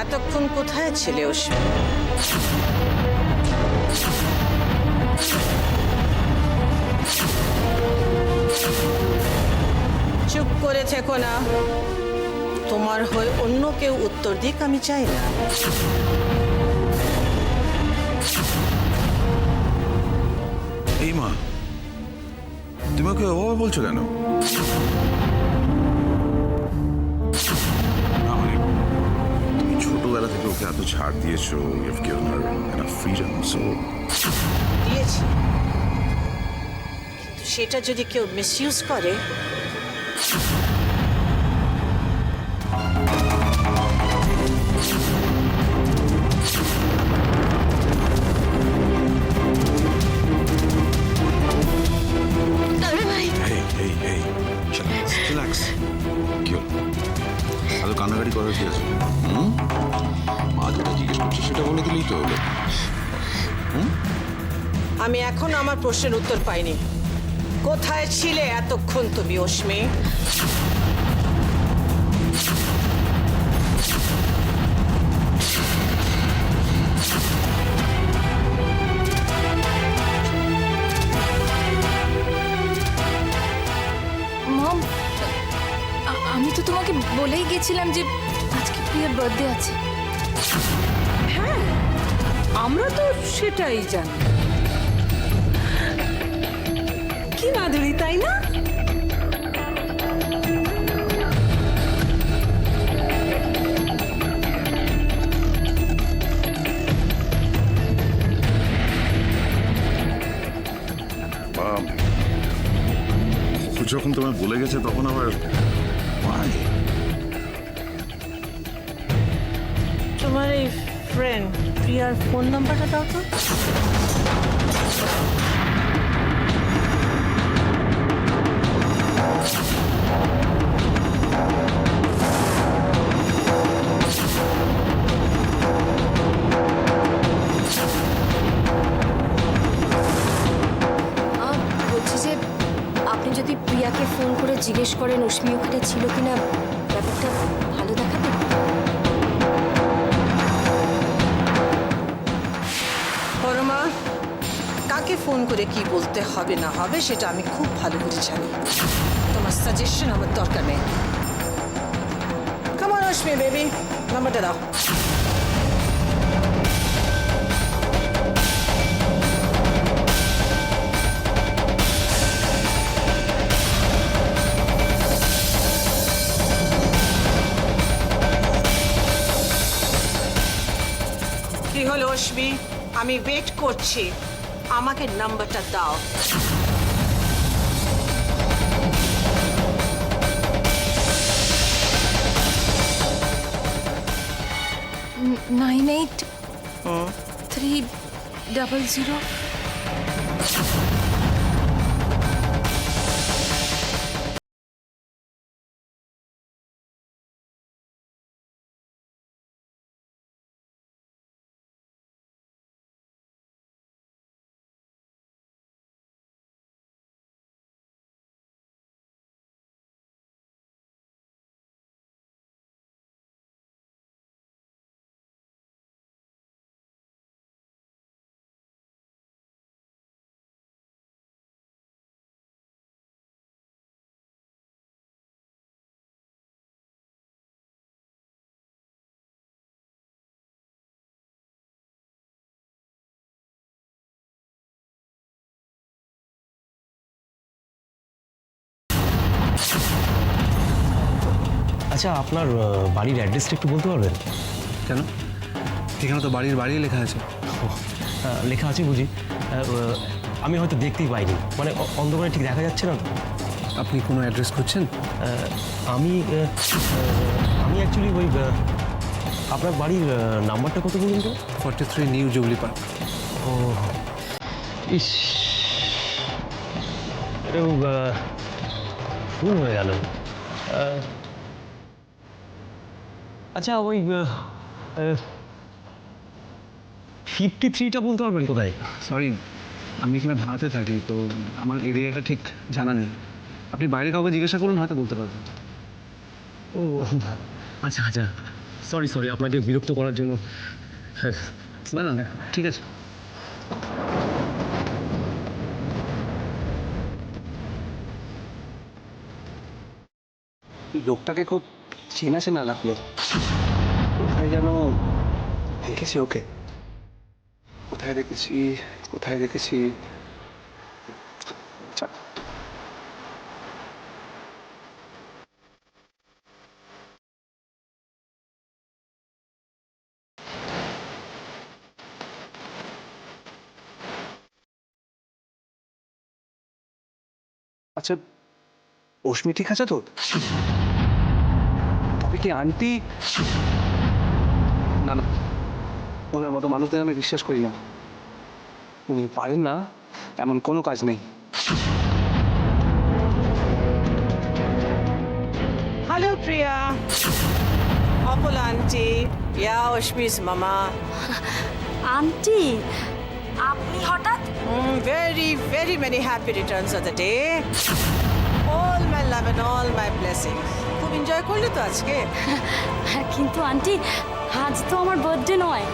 এতক্ষণ কোথায় ছিলে অশ্মি? চুপ করে থেকো না। তোমার হয়ে অন্য কেউ উত্তর দিক আমি চাই না। এই মা, তুমি ওকে ওভাবে বলছো কেন? না মানে তুমি ছোটবেলা থেকে ওকে এত ছাড় দিয়েছো, you have given her enough freedom, so দিয়েছি, কিন্তু সেটা যদি কেউ মিসইউজ করে, রিল্যাক্স। কি হলো? এত কান্নাকাটি করার কি আছে? মা যেটা জিজ্ঞেস করছে সেটা বলে দিলেই তো হলো। আমি এখন আমার প্রশ্নের উত্তর পাইনি। কোথায় ছিলে এতক্ষণ তুমি অশ্মি? মম, আমি তো তোমাকে বলেই গেছিলাম যে আজকে প্রিয়ার বার্থডে আছে। হ্যাঁ, আমরা তো সেটাই জানি। কি মাধুরী, তাই না? ও যখন তোমায় বলে গেছে তখন আবার why? তোমার এই ফ্রেন্ড প্রিয়ার ফোন নাম্বারটা দাও তো। বলছি যে আপনি যদি প্রিয়াকে ফোন করে জিজ্ঞেস করেন অশ্মি ওখানে ছিল কিনা, ব্যাপারটা ভালো দেখাবে। পরমা, কাকে ফোন করে কি বলতে হবে না হবে সেটা আমি খুব ভালো করে জানি। তোমার সাজেশন আমার দরকার নেই। কাম অন অশ্মি বেবি, নাম্বারটা দাও। কি হলো অশ্মি? আমি ওয়েট করছি, আমাকে নাম্বারটা দাও। 98-300। আচ্ছা, আপনার বাড়ির অ্যাড্রেসটা একটু বলতে পারবেন? কেন? এখানে তো বাড়ির বাড়ি লেখা আছে। লেখা আছে বুঝি, আমি হয়তো দেখতেই পাইনি, মানে অন্ধকারে ঠিক দেখা যাচ্ছে না। আপনি কোনো অ্যাড্রেস খুঁজছেন? আমি অ্যাকচুয়ালি ওই আপনার বাড়ির নাম্বারটা কত বলুন তো? 43 নিউ জুবলি পার্ক। ও ইস, এটাও ফুল হয়ে গেল। আচ্ছা, ওই 53টা বলতে পারবেন কোথায়? সরি, আমি এখানে ভাড়াতে থাকি, তো আমার এরিয়াটা ঠিক জানা নেই। আপনি বাইরে কাউকে জিজ্ঞাসা করুন, হয়তো বলতে পারবেন। ও আচ্ছা আচ্ছা, সরি আপনাকে বিরক্ত করার জন্য। হ্যাঁ, না না না, ঠিক আছে। লোকটাকে খুব চেনা চেনা লাগলো, কোথায় যেন দেখেছি ওকে, কোথায় দেখেছি কোথায় দেখেছি। আচ্ছা, আচ্ছা অশ্মি ঠিক আছে তো? তবে কি আন্টি? না না, ওনার মতো মানুষদের আমি বিশ্বাস করি না। উনি পারেন না এমন কোনো কাজ নেই। Hello, Priya. Apple auntie. Yeah, Ashmi's mama. Aunty আপনি হঠাৎ? Very, very many happy returns of the day. All my love and all my blessings. খুব এনজয় করলে তো আজকে? কিন্তু আন্টি আজ তো আমার বার্থডে নয়।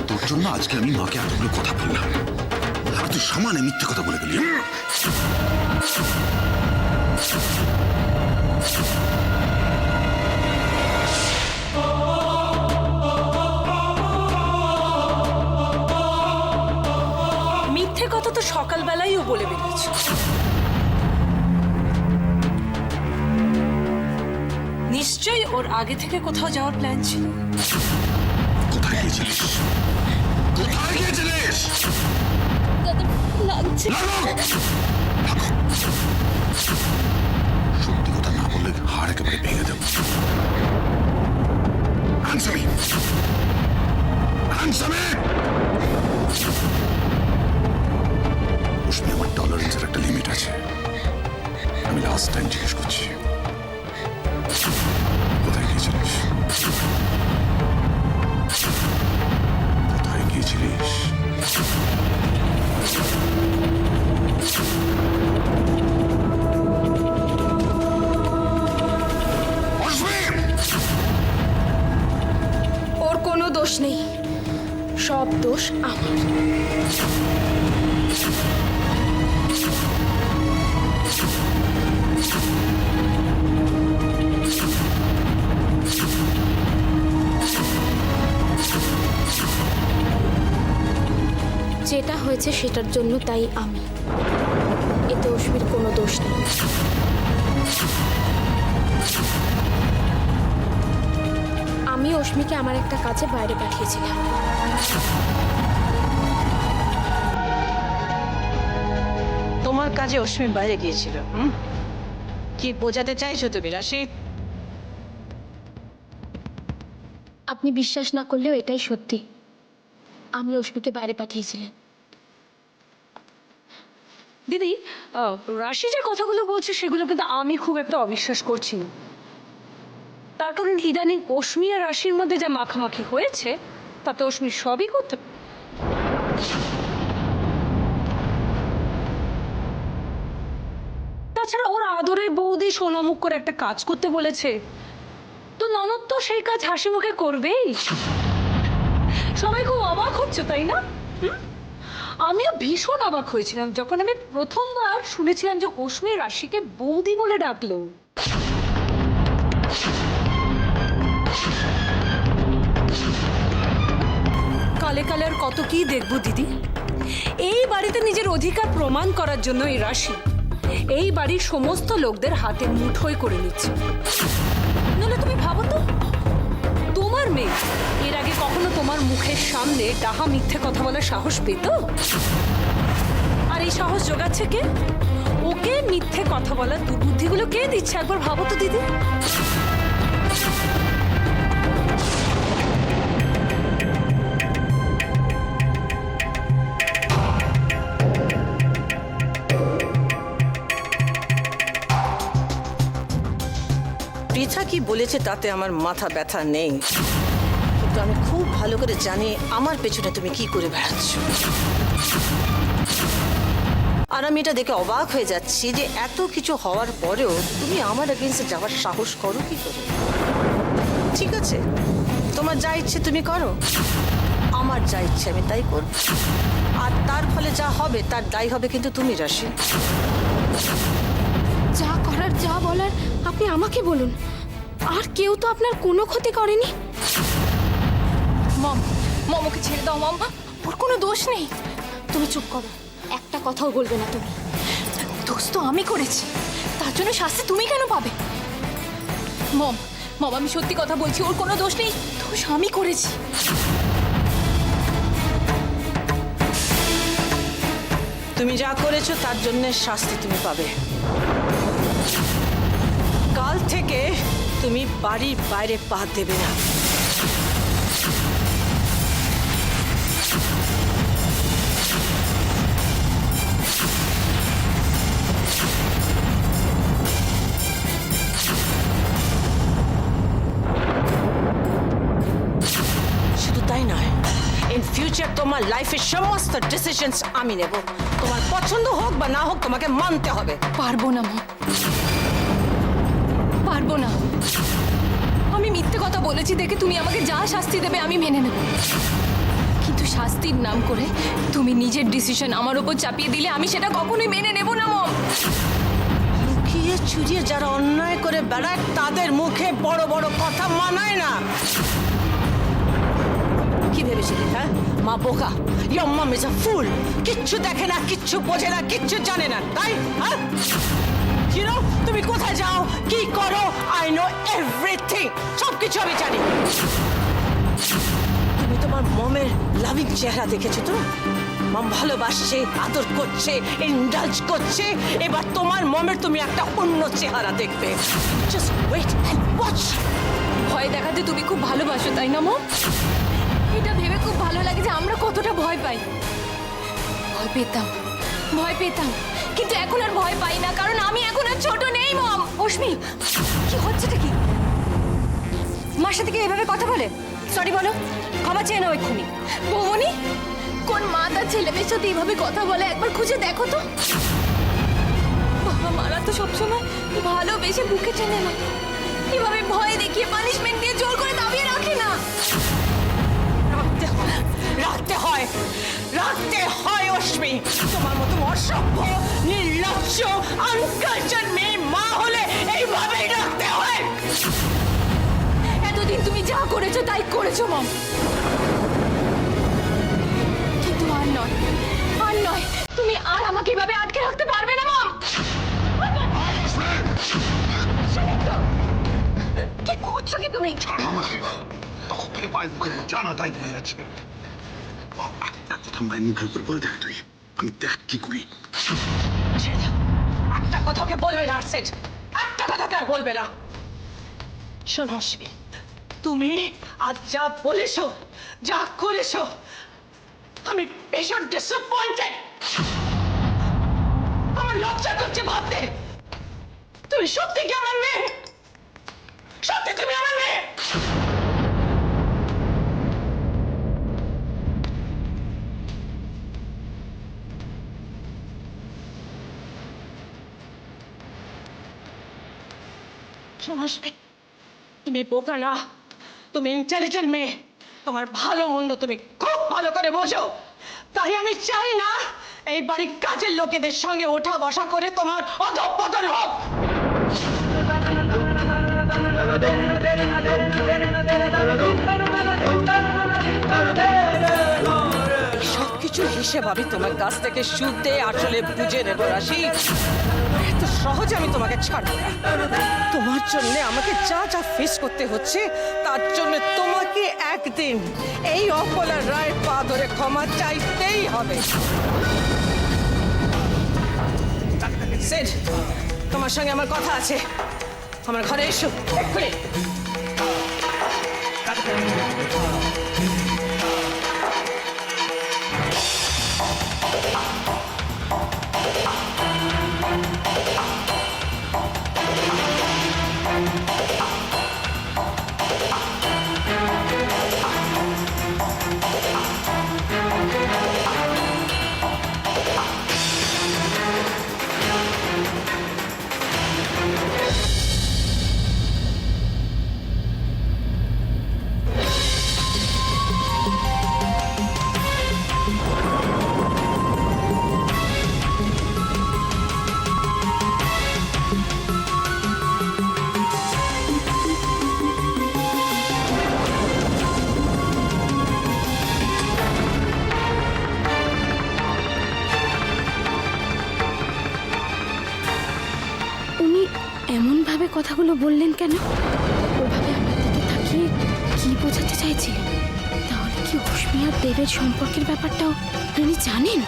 তোর জন্য আজকে আমি মাকে এতগুলো কথা বললাম, আর তুই সমানে মিথ্যে কথা বলে গেলি। মিথ্যে কথা তো সকালবেলাইও বলে বেরিয়েছে। নিশ্চয়ই ওর আগে থেকে কোথাও যাওয়ার প্ল্যান ছিল। কোথায় গিয়েছিলিস? কোথায় গিয়েছিলিস? লাগছে। সত্যি কথা না বললে হাড় একেবারে ভেঙে দেব। আনসামি, আনসামি! অশ্মি, আমার টলারেন্সের একটা লিমিট আছে। আমি লাস্ট টাইম জিজ্ঞেস করছি, কোথায় গিয়েছিলিস? কোথায় গিয়েছিলিস? ওর কোনো দোষ নেই, সব দোষ আমার। যেটা হয়েছে সেটার জন্য তাই আমি, এতে অশ্মির কোনো দোষ নেই। আমি অশ্মিকে আমার একটা কাজে বাইরে পাঠিয়েছিলাম। তোমার কাজে অশ্মি বাইরে গিয়েছিল। কি বোঝাতে চাইছো তুমি, রাশি? আপনি বিশ্বাস না করলেও এটাই সত্যি, আমি অশ্মিকে বাইরে পাঠিয়েছিলাম। দিদি, রাশি যে কথাগুলো বলছে সেগুলো কিন্তু আমি খুব একটা অবিশ্বাস করছি না। তার কারণ ইদানিং অশ্মি আর রাশির মধ্যে যা মাখামাখি হয়েছে তাতে অশ্মি সবই করতে। তাছাড়া ওর আদরের বৌদি সোনামুখ করে একটা কাজ করতে বলেছে, তো ননদ তো সেই কাজ হাসি মুখে করবেই। সবাই খুব অবাক হচ্ছে, তাই না? আমিও ভীষণ অবাক হয়েছিলাম যখন আমি প্রথমবার শুনেছিলাম যে অশ্মি রাশিকে বৌদি বলে ডাকলো। কালে কালে আর কত কি দেখবো দিদি। এই বাড়িতে নিজের অধিকার প্রমাণ করার জন্য এই রাশি এই বাড়ির সমস্ত লোকদের হাতে মুঠোয় করে নিচ্ছে। নাহলে তুমি ভাবো তো, তোমার মেয়ে এর আগে কখনো তোমার মুখের সামনে ডাহা মিথ্যে কথা বলার সাহস পেত? আর এই সাহস জোগাচ্ছে কে? ওকে মিথ্যে কথা বলার দুর্বুদ্ধিগুলো কে দিচ্ছে একবার ভাবো তো দিদি। পৃথা কি বলেছে তাতে আমার মাথা ব্যথা নেই, কিন্তু আমি খুব ভালো করে জানি আমার পেছনে তুমি কি করে বেড়াচ্ছ। আর আমি এটা দেখে অবাক হয়ে যাচ্ছি যে এত কিছু হওয়ার পরেও তুমি আমার এগেইনস্টে যাওয়ার সাহস করো কি করে। ঠিক আছে, তোমার যা ইচ্ছে তুমি করো, আমার যা ইচ্ছে আমি তাই করব, আর তার ফলে যা হবে তার দায়ী হবে কিন্তু তুমি, রাশি। যা করার যা বলার আপনি আমাকে বলুন, আর কেউ তো আপনার কোনো ক্ষতি করেনি। মম, মম ওকে ছেড়ে দাও মম, ওর কোনো দোষ নেই। তুমি চুপ করো, একটা কথাও বলবে না তুমি। দোষ তো আমি করেছি, তার জন্য শাস্তি তুমি কেন পাবে? মম, মম আমি সত্যি কথা বলছি, ওর কোনো দোষ নেই, দোষ আমি করেছি। তুমি যা করেছো তার জন্য শাস্তি তুমি পাবে। কাল থেকে তুমি বাড়ির বাইরে পা দেবে না। শুধু তাই নয়, ইন ফিউচার তোমার লাইফের সমস্ত ডিসিশনস আমি নেব। তোমার পছন্দ হোক বা না হোক তোমাকে মানতে হবে। পারবো না মা, পারবো না। আমি মিথ্যে কথা বলেছি দেখে তুমি আমাকে যা শাস্তি দেবে আমি মেনে নেব, কিন্তু শাস্তির নাম করে তুমি নিজের ডিসিশন আমার উপর চাপিয়ে দিলে আমি সেটা কখনোই মেনে নেব না মম। লুকিয়ে চুরিয়ে যারা অন্যায় করে বেড়ায় তাদের মুখে বড় বড় কথা মানায় না। কি ভেবেছিলি হ্যাঁ, মা বোকা? ইয়োর মম ইজ আ ফুল। কিচ্ছু দেখে না, কিচ্ছু বোঝে না, কিচ্ছু জানে না, তাই হ্যাঁ? You know, তুমি কোথায় যাও, কি করো, আই নো এভরিথিং, সব কিছু আমি জানি। তুমি তোমার মমের লাভিং চেহারা দেখেছো তো? মম ভালোবাসছে, আদর করছে, ইন্ডালজ করছে। এবার তোমার মমের তুমি একটা অন্য চেহারা দেখবে। Just wait and watch. ভয় দেখাতে তুমি খুব ভালোবাসো তাই না মম? এটা ভেবে খুব ভালো লাগে যে আমরা কতটা ভয় পাই। ভয় পেতাম, ভয় পেতাম, কিন্তু এখন আর ভয় পাই না, কারণ আমি এখন আর ছোট নেই মম। অশ্মি, কি হচ্ছেটা কি? মার সাথে কি এভাবে কথা বলে? সরি বলো, ক্ষমা চেয়ে নাও এক্ষুনি। বৌমনি, কোন মা তার ছেলেমেয়ের সাথে এইভাবে কথা বলে একবার খুঁজে দেখো তো। বাবা মারা তো সবসময় ভালোবেসে বুকে টেনে নেয়, এভাবে ভয় দেখিয়ে পানিশমেন্ট দিয়ে জোর করে দাবিয়ে রাখে না। রাখতে হয়, রাখতে হয় অশ্মি। তোমার মতো অসভ্য, নির্লজ্জ, আনকালচার মেয়ে মা হলে এইভাবেই রাখতে হয়। এতদিন তুমি যা করেছো তাই করেছো মম, কিন্তু আর নয়, আর নয়। তুমি আর আমাকে এভাবে আটকে রাখতে পারবে না মম। কি করছো কি তুমি? জানা তাই হয়ে যাচ্ছে। একটা কথা মায়ের মুখের উপর বলে দেখ তুই, আমি দেখ কি করি। একটা কথাকে বলবে না, সেট একটা কথাকে আর বলবে না। শোনো অশ্মি, তুমি আজ যা বলেছো, যা করেছো, আমি ভীষণ ডিসঅ্যাপয়েন্টেড। আমার লজ্জা করছে ভাবতে। তুমি সত্যি কি আমার মেয়ে? সত্যি তুমি আমার মেয়ে? অশ্মি, তুমি বোকা না, তুমি ইন্টেলিজেন্ট মেয়ে। তোমার ভালো মন্দ তুমি খুব ভালো করে বোঝো। তাই আমি চাই না এই বাড়ির কাজের লোকেদের সঙ্গে ওঠা বসা করে তোমার অধঃপতন হোক। সবকিছুর হিসেব আমি তোমার কাছ থেকে সুদে আসলে বুঝে নেব রাশি। এত সহজে আমি তোমাকে ছাড়বো না। তোমার জন্য আমাকে যা যা ফেস করতে হচ্ছে তার জন্য তোমাকে একদিন এই অপলা রায়ের পা ধরে ক্ষমা চাইতেই হবে। সেড, তোমার সঙ্গে আমার কথা আছে, আমার ঘরে এসো এক্ষুনি। এমন ভাবে কথাগুলো বললেন কেন? ওভাবে আমার দিকে তাকিয়ে কি বোঝাতে চাইছিলেন? তাহলে কি অশ্মি আর দেবের সম্পর্কের ব্যাপারটাও উনি জানেন?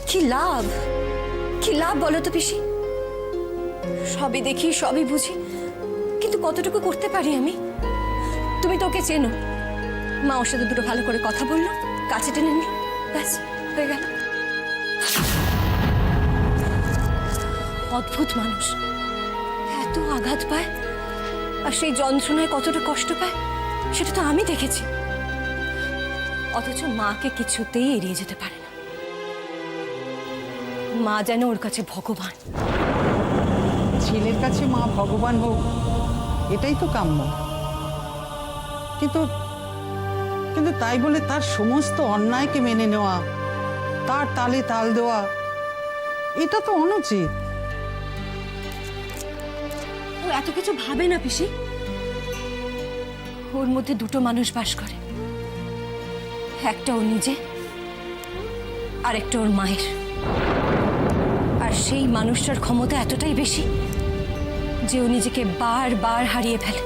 কি লাভ? কি লাভ বলো তো পিসি? সবই দেখি, সবই বুঝি, কিন্তু কতটুকু করতে পারি আমি? তুমি তো ওকে চেনো। মা ওর সাথে দুটো ভালো করে কথা বললো, কাছে টেনে নিল, ব্যাস হয়ে গেল। অদ্ভুত মানুষ, এত আঘাত পায় আর সেই যন্ত্রণায় কতটা কষ্ট পায় সেটা তো আমি দেখেছি। অথচ মাকে কিছুতেই এড়িয়ে যেতে পারে না। মা যেন ওর কাছে ভগবান। ছেলের কাছে মা ভগবান হোক, এটাই তো কাম্য। কিন্তু কিন্তু তাই বলে তার সমস্ত অন্যায়কে মেনে নেওয়া, তার তালে তাল দেওয়া, এটা তো অনুচিত। ও এত কিছু ভাবে না পিসি। ওর মধ্যে দুটো মানুষ বাস করে, একটা ওর নিজে আর একটা ওর মায়ের। আর সেই মানুষটার ক্ষমতা এতটাই বেশি যে ও নিজেকে বারবার হারিয়ে ফেলে।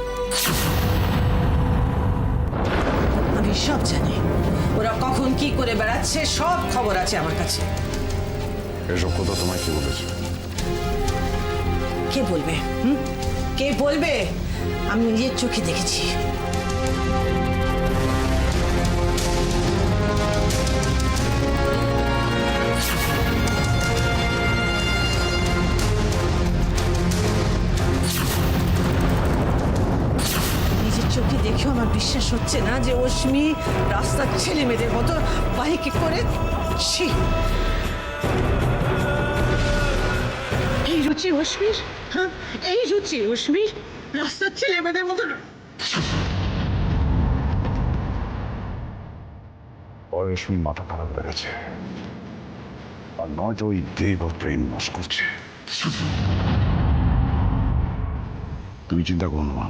আমি সব জানি, ওরা কখন কি করে বেড়াচ্ছে সব খবর আছে আমার কাছে। এসব কথা তোমায় কি বলেছে? কে বলবে? কে বলবে? আমি নিজের চোখে দেখেছি। নিজের চোখে দেখেও আমার বিশ্বাস হচ্ছে না যে অশ্মি রাস্তার ছেলে মেয়েদের মতো বাইকে করে। ছি! এই রুচি অশ্মির? হ্যাঁ, এই রুচি অশ্মির রাস্তার ছেলে মেয়েদের মতো। অয়সী মাথা খারাপ হয়ে গেছে, আর নয়তো ওই দেব প্রেম নাশ করছে। তুমি চিন্তা করো না মা,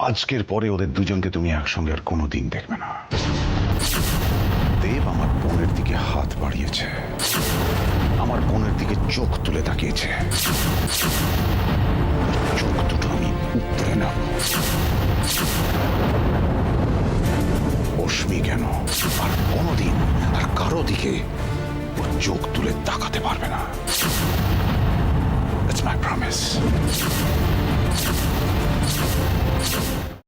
আজকের পরে ওদের দুজনকে তুমি একসঙ্গে আর কোনোদিন দেখবে না। দেব আমার বোনের দিকে হাত বাড়িয়েছে, আমার বোনের দিকে চোখ তুলে তাকিয়েছে। চোখ দুটো আমি উপড়ে নেব। অশ্মি কেন আর কোনোদিন আর কারো দিকে ওর চোখ তুলে তাকাতে পারবে না। It's my promise.